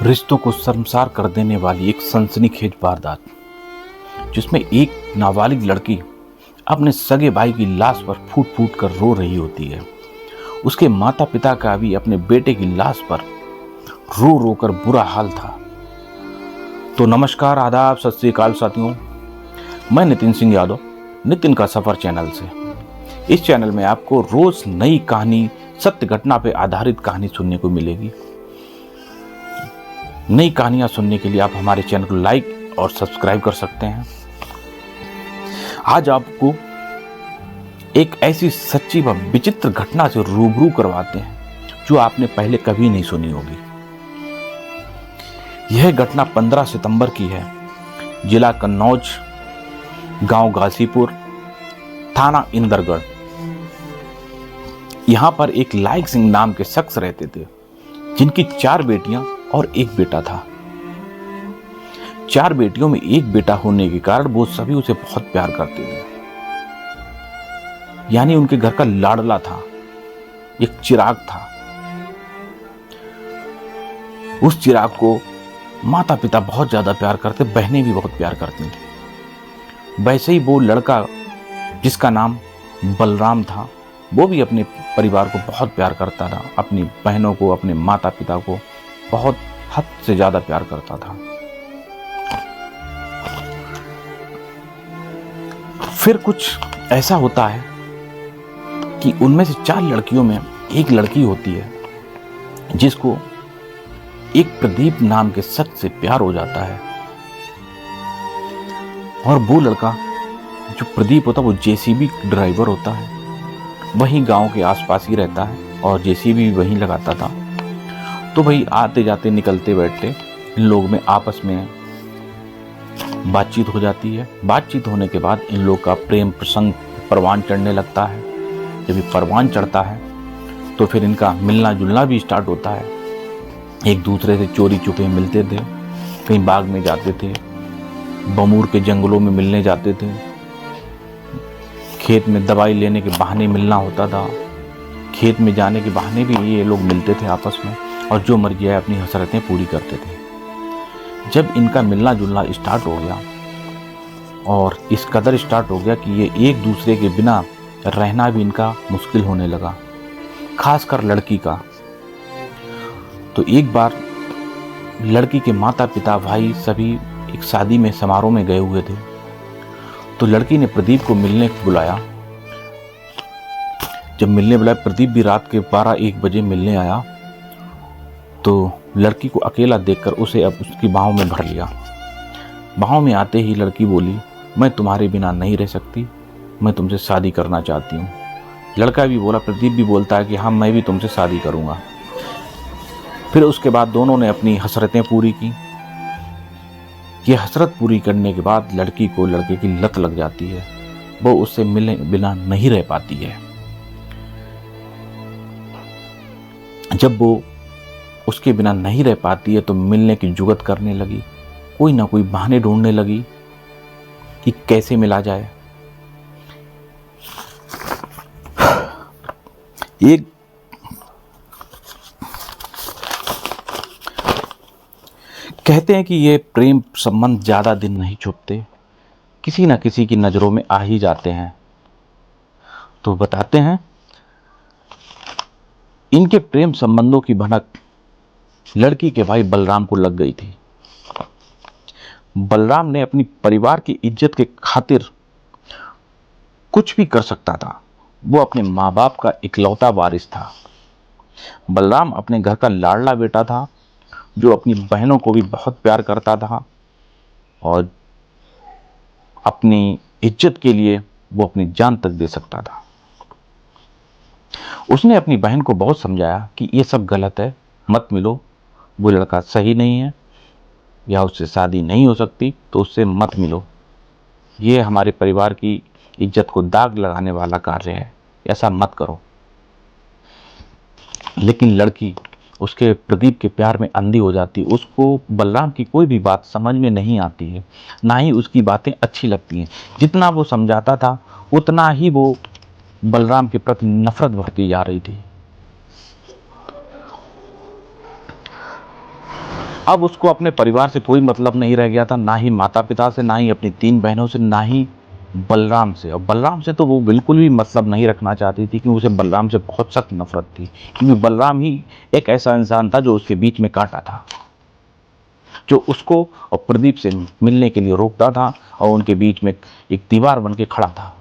रिश्तों को शर्मसार कर देने वाली एक सनसनीखेज वारदात, जिसमें एक नाबालिग लड़की अपने सगे भाई की लाश पर फूट फूट कर रो रही होती है। उसके माता पिता का भी अपने बेटे की लाश पर रो रो कर बुरा हाल था। तो नमस्कार, आदाब, सत श्री अकाल साथियों। मैं नितिन सिंह यादव, नितिन का सफर चैनल से। इस चैनल में आपको रोज नई कहानी, सत्य घटना पर आधारित कहानी सुनने को मिलेगी। नई कहानियां सुनने के लिए आप हमारे चैनल को लाइक और सब्सक्राइब कर सकते हैं। आज आपको एक ऐसी सच्ची व विचित्र घटना से रूबरू करवाते हैं जो आपने पहले कभी नहीं सुनी होगी। यह घटना 15 सितंबर की है। जिला कन्नौज, गांव गाजीपुर, थाना इंदरगढ़। यहां पर एक लायक सिंह नाम के शख्स रहते थे, जिनकी 4 बेटियां और 1 बेटा था। 4 बेटियों में 1 बेटा होने के कारण वो सभी उसे बहुत प्यार करते थे। यानी उनके घर का लाडला था, एक चिराग था। उस चिराग को माता पिता बहुत ज्यादा प्यार करते, बहनें भी बहुत प्यार करती थी। वैसे ही वो लड़का, जिसका नाम बलराम था, वो भी अपने परिवार को बहुत प्यार करता था। अपनी बहनों को, अपने माता पिता को बहुत हद से ज्यादा प्यार करता था। फिर कुछ ऐसा होता है कि उनमें से 4 लड़कियों में एक लड़की होती है जिसको एक प्रदीप नाम के शख्स से प्यार हो जाता है। और वो लड़का जो प्रदीप होता है, वो जेसीबी ड्राइवर होता है। वहीं गांव के आसपास ही रहता है और जेसीबी भी वहीं लगाता था। तो भाई आते जाते, निकलते बैठते इन लोगों में आपस में बातचीत हो जाती है। बातचीत होने के बाद इन लोग का प्रेम प्रसंग परवान चढ़ने लगता है। जब ये परवान चढ़ता है तो फिर इनका मिलना जुलना भी स्टार्ट होता है। एक दूसरे से चोरी छुपे मिलते थे, कहीं बाग में जाते थे, बमूर के जंगलों में मिलने जाते थे, खेत में दवाई लेने के बहाने मिलना होता था। खेत में जाने के बहाने भी ये लोग मिलते थे आपस में, और जो मर्जी है अपनी हसरतें पूरी करते थे। जब इनका मिलना जुलना स्टार्ट हो गया और इस कदर स्टार्ट हो गया कि ये एक दूसरे के बिना रहना भी इनका मुश्किल होने लगा, खासकर लड़की का। तो एक बार लड़की के माता पिता, भाई सभी एक शादी में, समारोह में गए हुए थे। तो लड़की ने प्रदीप को मिलने बुलाया। जब मिलने बुलाया, प्रदीप भी रात के 12-1 बजे मिलने आया। तो लड़की को अकेला देखकर उसे अब उसकी बाहों में भर लिया। बाहों में आते ही लड़की बोली, मैं तुम्हारे बिना नहीं रह सकती, मैं तुमसे शादी करना चाहती हूँ। लड़का भी बोला, प्रदीप भी बोलता है कि हाँ, मैं भी तुमसे शादी करूँगा। फिर उसके बाद दोनों ने अपनी हसरतें पूरी की। ये हसरत पूरी करने के बाद लड़की को लड़के की लत लग जाती है। वो उससे मिलने बिना नहीं रह पाती है। जब वो उसके बिना नहीं रह पाती है तो मिलने की जुगत करने लगी, कोई ना कोई बहाने ढूंढने लगी कि कैसे मिला जाए। एक कहते हैं कि ये प्रेम संबंध ज्यादा दिन नहीं छुपते, किसी न किसी की नजरों में आ ही जाते हैं। तो बताते हैं, इनके प्रेम संबंधों की भनक लड़की के भाई बलराम को लग गई थी। बलराम ने अपनी परिवार की इज्जत के खातिर कुछ भी कर सकता था। वो अपने माँ बाप का इकलौता वारिस था। बलराम अपने घर का लाडला बेटा था, जो अपनी बहनों को भी बहुत प्यार करता था और अपनी इज्जत के लिए वो अपनी जान तक दे सकता था। उसने अपनी बहन को बहुत समझाया कि ये सब गलत है, मत मिलो, वो लड़का सही नहीं है, या उससे शादी नहीं हो सकती तो उससे मत मिलो। ये हमारे परिवार की इज्जत को दाग लगाने वाला कार्य है, ऐसा मत करो। लेकिन लड़की उसके प्रदीप के प्यार में अंधी हो जाती। उसको बलराम की कोई भी बात समझ में नहीं आती है, ना ही उसकी बातें अच्छी लगती हैं। जितना वो समझाता था उतना ही वो बलराम के प्रति नफरत बढ़ती जा रही थी। अब उसको अपने परिवार से कोई मतलब नहीं रह गया था, ना ही माता पिता से, ना ही अपनी 3 बहनों से, ना ही बलराम से। और बलराम से तो वो बिल्कुल भी मतलब नहीं रखना चाहती थी, क्योंकि उसे बलराम से बहुत सख्त नफरत थी, क्योंकि बलराम ही एक ऐसा इंसान था जो उसके बीच में कांटा था, जो उसको और प्रदीप से मिलने के लिए रोकता था और उनके बीच में एक दीवार बन के खड़ा था।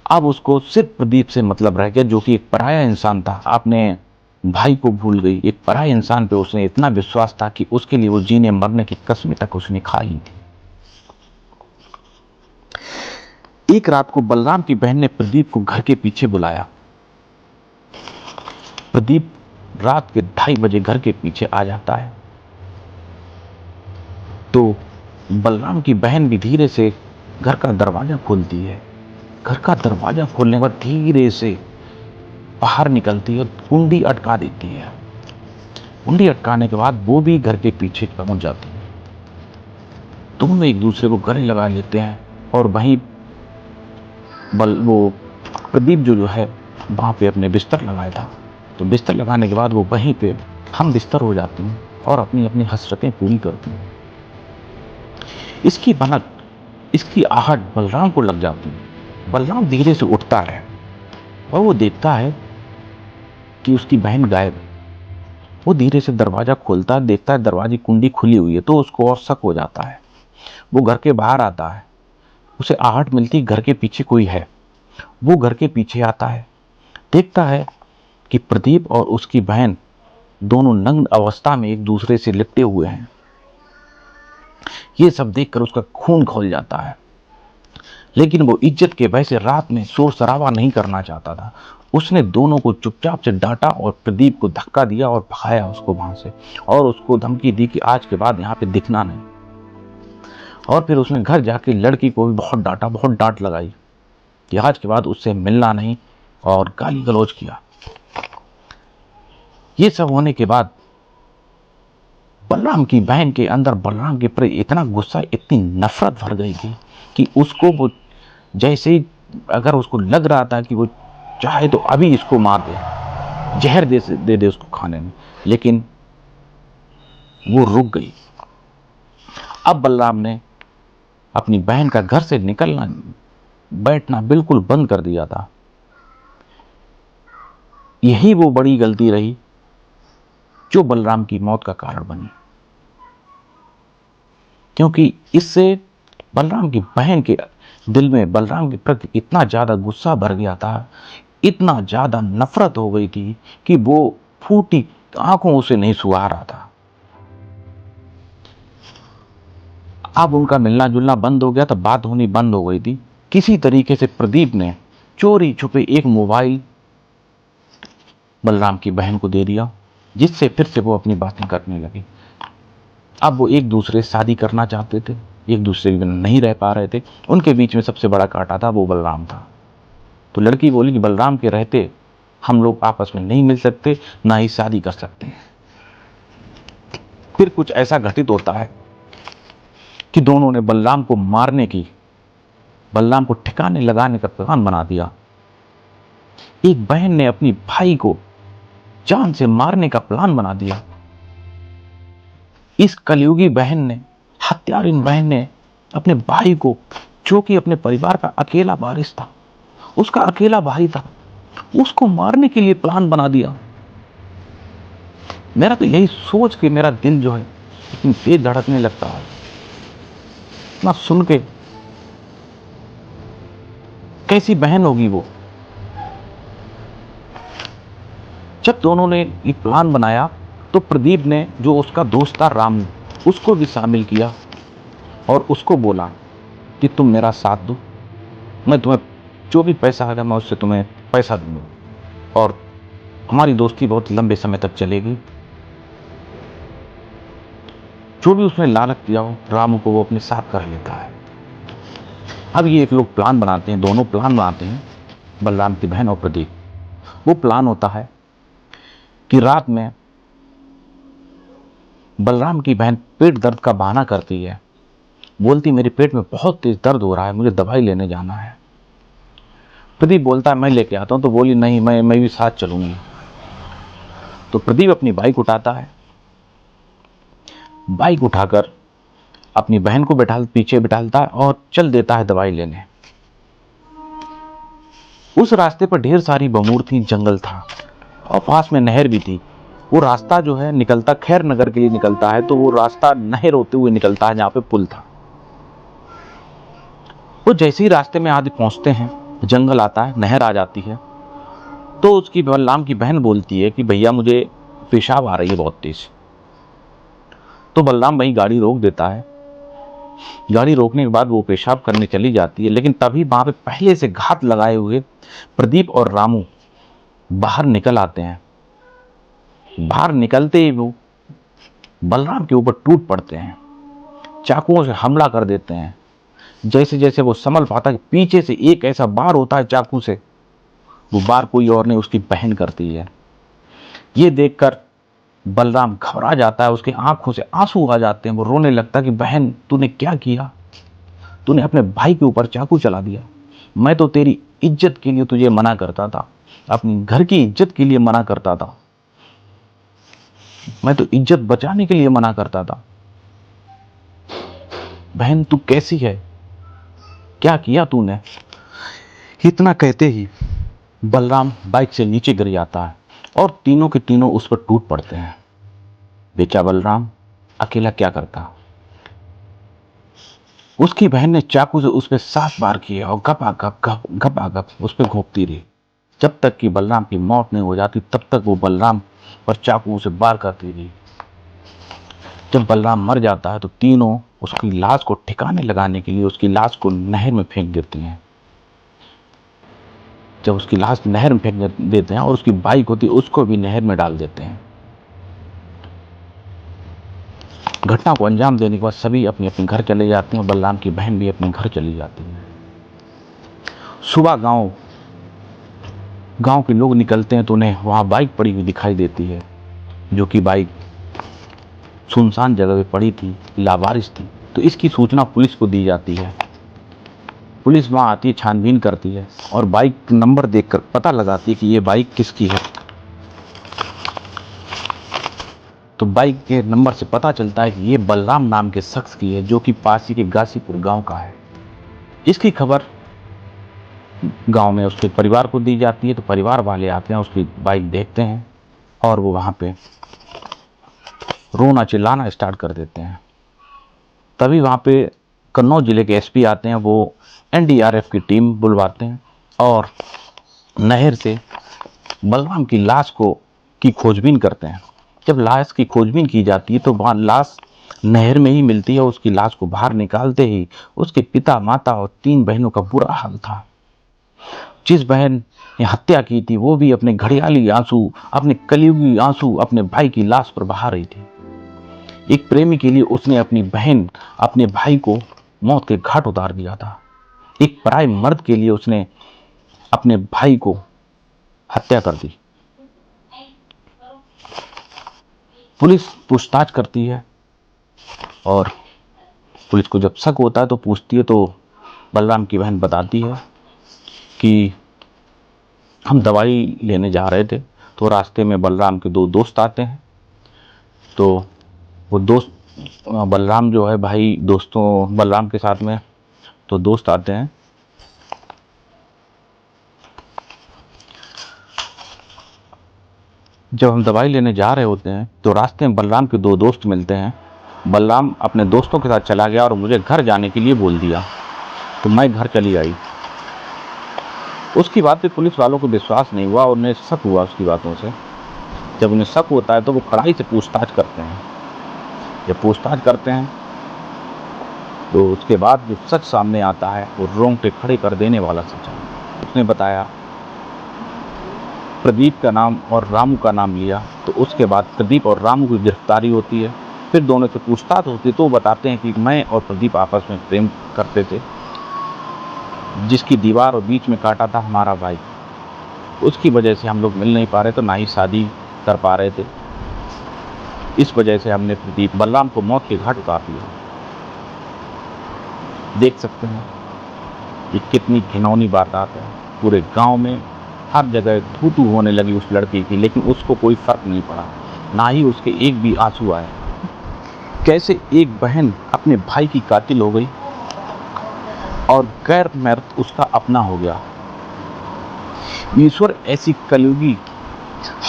अब उसको सिर्फ प्रदीप से मतलब रह गया, जो कि एक पराया इंसान था। अपने भाई को भूल गई, एक पराये इंसान पे उसने इतना विश्वास था कि उसके लिए वो जीने मरने की कसमें तक उसने खाई थी। एक रात को बलराम की बहन ने प्रदीप को घर के पीछे बुलाया। प्रदीप रात के 2:30 बजे घर के पीछे आ जाता है, तो बलराम की बहन भी धीरे से घर का दरवाजा खोलती है। घर का दरवाजा खोलने के बाद धीरे से बाहर निकलती है और कुंडी अटका देती है। कुंडी अटकाने के बाद वो भी घर के पीछे पहुंच जाती है। दोनों एक दूसरे को गले लगा लेते हैं और वहीं वो प्रदीप जो है वहां पे अपने बिस्तर लगाया था, तो बिस्तर लगाने के बाद वो वहीं पे हम बिस्तर हो जाती हैं और अपनी अपनी हसरतें पूरी करती हैं। इसकी भनक, इसकी आहट बलराम को लग जाती है। बलराम धीरे से उठता है और वो देखता है कि उसकी बहन गायब है। वो धीरे से दरवाजा खोलता है, देखता है दरवाजे कुंडी खुली हुई है, तो उसको और शक हो जाता है। वो घर के बाहर आता है, उसे आहट मिलती घर के पीछे कोई है। वो घर के पीछे आता है, देखता है कि प्रदीप और उसकी बहन दोनों नग्न अवस्था में एक दूसरे से लिपटे हुए हैं। ये सब देखकर उसका खून खौल जाता है, लेकिन वो इज्जत के भय से रात में शोर शराबा नहीं करना चाहता था। उसने दोनों को चुपचाप से डांटा और प्रदीप को धक्का दिया और भगाया उसको वहां से, और उसको धमकी दी कि आज के बाद यहाँ पे दिखना नहीं। और फिर उसने घर जाके लड़की को भी बहुत डांटा, बहुत डांट लगाई कि आज के बाद उससे मिलना नहीं, और गाली गलौज किया। ये सब होने के बाद बलराम की बहन के अंदर बलराम के प्रति इतना गुस्सा, इतनी नफरत भर गई थी कि उसको वो जैसे ही, अगर उसको लग रहा था कि वो चाहे तो अभी इसको मार दे, जहर दे उसको खाने में, लेकिन वो रुक गई। अब बलराम ने अपनी बहन का घर से निकलना, बैठना बिल्कुल बंद कर दिया था। यही वो बड़ी गलती रही जो बलराम की मौत का कारण बनी, क्योंकि इससे बलराम की बहन के दिल में बलराम के प्रति इतना ज्यादा गुस्सा भर गया था, इतना ज्यादा नफरत हो गई थी कि वो फूटी आंखों से नहीं सुहा रहा था। अब उनका मिलना जुलना बंद हो गया था, बात होनी बंद हो गई थी। किसी तरीके से प्रदीप ने चोरी छुपे एक मोबाइल बलराम की बहन को दे दिया, जिससे फिर से वो अपनी बातें करने लगे। अब वो एक दूसरे से शादी करना चाहते थे, एक दूसरे के बिना नहीं रह पा रहे थे। उनके बीच में सबसे बड़ा कांटा था वो बलराम था। तो लड़की बोली कि बलराम के रहते हम लोग आपस में नहीं मिल सकते, ना ही शादी कर सकते हैं। फिर कुछ ऐसा घटित होता है कि दोनों ने बलराम को मारने की, बलराम को ठिकाने लगाने का प्लान बना दिया। एक बहन ने अपनी भाई को जान से मारने का प्लान बना दिया। इस कलयुगी बहन ने, हत्यारिन बहन ने अपने भाई को, जो कि अपने परिवार का अकेला वारिस था, उसका अकेला भाई था, उसको मारने के लिए प्लान बना दिया। मेरा तो यही सोच के मेरा दिल जो है इतनी तेज धड़कने लगता है, इतना सुन के। कैसी बहन होगी वो। जब दोनों ने एक प्लान बनाया तो प्रदीप ने, जो उसका दोस्त था राम, उसको भी शामिल किया और उसको बोला कि तुम मेरा साथ दो, मैं तुम्हें जो भी पैसा आएगा मैं उससे तुम्हें पैसा दूंगा और हमारी दोस्ती बहुत लंबे समय तक चलेगी। जो भी उसने लालच दिया हो राम को, वो अपने साथ कर लेता है। अब ये एक लोग प्लान बनाते हैं, दोनों प्लान बनाते हैं, बलराम की बहन और प्रदीप। वो प्लान होता है कि रात में बलराम की बहन पेट दर्द का बहाना करती है, बोलती मेरे पेट में बहुत तेज दर्द हो रहा है, मुझे दवाई लेने जाना है। प्रदीप बोलता है मैं लेके आता हूं, तो बोली नहीं, मैं भी साथ चलूंगी। तो प्रदीप अपनी बाइक उठाता है, बाइक उठाकर अपनी बहन को पीछे बिठालता है और चल देता है दवाई लेने। उस रास्ते पर ढेर सारी बमूर थी, जंगल था और पास में नहर भी थी। वो रास्ता जो है निकलता खैर नगर के लिए निकलता है, तो वो रास्ता नहर होते हुए निकलता है जहां पे पुल था। वो जैसे ही रास्ते में आगे पहुंचते हैं, जंगल आता है, नहर आ जाती है, तो उसकी बलराम की बहन बोलती है कि भैया मुझे पेशाब आ रही है बहुत तेज। तो बलराम वहीं गाड़ी रोक देता है। गाड़ी रोकने के बाद वो पेशाब करने चली जाती है, लेकिन तभी वहां पे पहले से घात लगाए हुए प्रदीप और रामू बाहर निकल आते हैं। बाहर निकलते ही वो बलराम के ऊपर टूट पड़ते हैं, चाकुओं से हमला कर देते हैं। जैसे जैसे वो संभल पाता है, पीछे से एक ऐसा बार होता है चाकू से, वो बार कोई और नहीं उसकी बहन करती है। ये देखकर बलराम घबरा जाता है, उसकी आंखों से आंसू आ जाते हैं। वो रोने लगता है कि बहन तूने क्या किया, तूने अपने भाई के ऊपर चाकू चला दिया। मैं तो तेरी इज्जत के लिए तुझे मना करता था, अपनी घर की इज्जत के लिए मना करता था, मैं तो इज्जत बचाने के लिए मना करता था। बहन तू कैसी है, क्या किया तूने। इतना कहते ही बलराम बाइक से नीचे गिर जाता है और तीनों के तीनों उस पर टूट पड़ते हैं। बेचा बलराम अकेला क्या करता। उसकी बहन ने चाकू से उस पर 7 बार किए और गप उस पर घोंपती रही। जब तक कि बलराम की मौत नहीं हो जाती, तब तक वो बलराम पर चाकू से वार करती रही। जब बलराम मर जाता है तो तीनों उसकी लाश को ठिकाने लगाने के लिए उसकी लाश को नहर में फेंक देती हैं। जब उसकी लाश नहर में फेंक देते हैं और उसकी बाइक होती है उसको भी नहर में डाल देते हैं। घटना को अंजाम देने के बाद सभी अपने अपने घर चले जाते हैं और बलराम की बहन भी अपने घर चली जाती है। सुबह गांव के लोग निकलते हैं तो उन्हें वहां बाइक पड़ी हुई दिखाई देती है, जो कि बाइक सुनसान जगह पे पड़ी थी, लावारिस थी। तो इसकी सूचना पुलिस को दी जाती है। पुलिस वहां आती है, छानबीन करती है और बाइक नंबर देखकर पता लगाती है कि ये बाइक किसकी है। तो बाइक के नंबर से पता चलता है कि ये बलराम नाम के शख्स की है, जो कि पास ही के गासीपुर गांव का है। इसकी खबर गांव में उसके परिवार को दी जाती है। तो परिवार वाले आते हैं, उसकी बाइक देखते हैं और वो वहां पे रोना चिल्लाना स्टार्ट कर देते हैं। तभी वहां पे कन्नौज जिले के एसपी आते हैं। वो एनडीआरएफ की टीम बुलवाते हैं और नहर से बलराम की लाश की खोजबीन करते हैं। जब लाश की खोजबीन की जाती है तो वहां लाश नहर में ही मिलती है। उसकी लाश को बाहर निकालते ही उसके पिता, माता और 3 बहनों का बुरा हाल था। जिस बहन ने हत्या की थी वो भी अपने घड़ियाली आंसू, अपने कलयुगी आंसू अपने भाई की लाश पर बहा रही थी। एक प्रेमी के लिए उसने अपनी बहन, अपने भाई को मौत के घाट उतार दिया था। एक पराये मर्द के लिए उसने अपने भाई को हत्या कर दी। पुलिस पूछताछ करती है और पुलिस को जब शक होता है तो पूछती है। तो बलराम की बहन बताती है कि हम दवाई लेने जा रहे थे, तो रास्ते में बलराम के 2 दोस्त आते हैं। तो वो दोस्त, बलराम जो है भाई, दोस्तों बलराम के साथ में तो दोस्त आते हैं। जब हम दवाई लेने जा रहे होते हैं तो रास्ते में बलराम के 2 दोस्त मिलते हैं। बलराम अपने दोस्तों के साथ चला गया और मुझे घर जाने के लिए बोल दिया, तो मैं घर चली आई। उसकी बात पे पुलिस वालों को विश्वास नहीं हुआ और उन्हें शक हुआ उसकी बातों से। जब उन्हें शक होता है तो वो कड़ाई से पूछताछ करते हैं। जब पूछताछ करते हैं तो उसके बाद जो सच सामने आता है वो रोंगटे खड़े कर देने वाला सच है। उसने बताया, प्रदीप का नाम और रामू का नाम लिया। तो उसके बाद प्रदीप और रामू की गिरफ्तारी होती है। फिर दोनों से पूछताछ होती है तो वो बताते हैं कि मैं और प्रदीप आपस में प्रेम करते थे, जिसकी दीवार और बीच में काटा था हमारा भाई। उसकी वजह से हम लोग मिल नहीं पा रहे, तो ना ही शादी कर पा रहे थे। इस वजह से हमने प्रदीप बलराम को मौत के घाट उतार दिया। देख सकते हैं ये कितनी घिनौनी वारदात है। पूरे गांव में हर जगह थू-थू होने लगी उस लड़के की, लेकिन उसको कोई फ़र्क नहीं पड़ा, ना ही उसके एक भी आँसू आए। कैसे एक बहन अपने भाई की कातिल हो गई और गैर मर्द उसका अपना हो गया। ईश्वर, ऐसी कलयुगी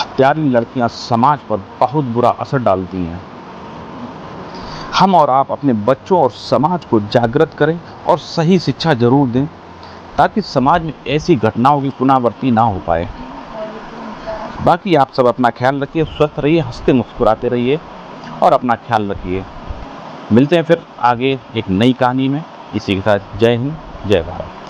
हत्यारी लड़कियां समाज पर बहुत बुरा असर डालती हैं। हम और आप अपने बच्चों और समाज को जागृत करें और सही शिक्षा जरूर दें, ताकि समाज में ऐसी घटनाओं की पुनरावृत्ति ना हो पाए। बाकी आप सब अपना ख्याल रखिए, स्वस्थ रहिए, हंसते मुस्कुराते रहिए और अपना ख्याल रखिए। मिलते हैं फिर आगे एक नई कहानी में। इसी के साथ जय हिंद, जय भारत।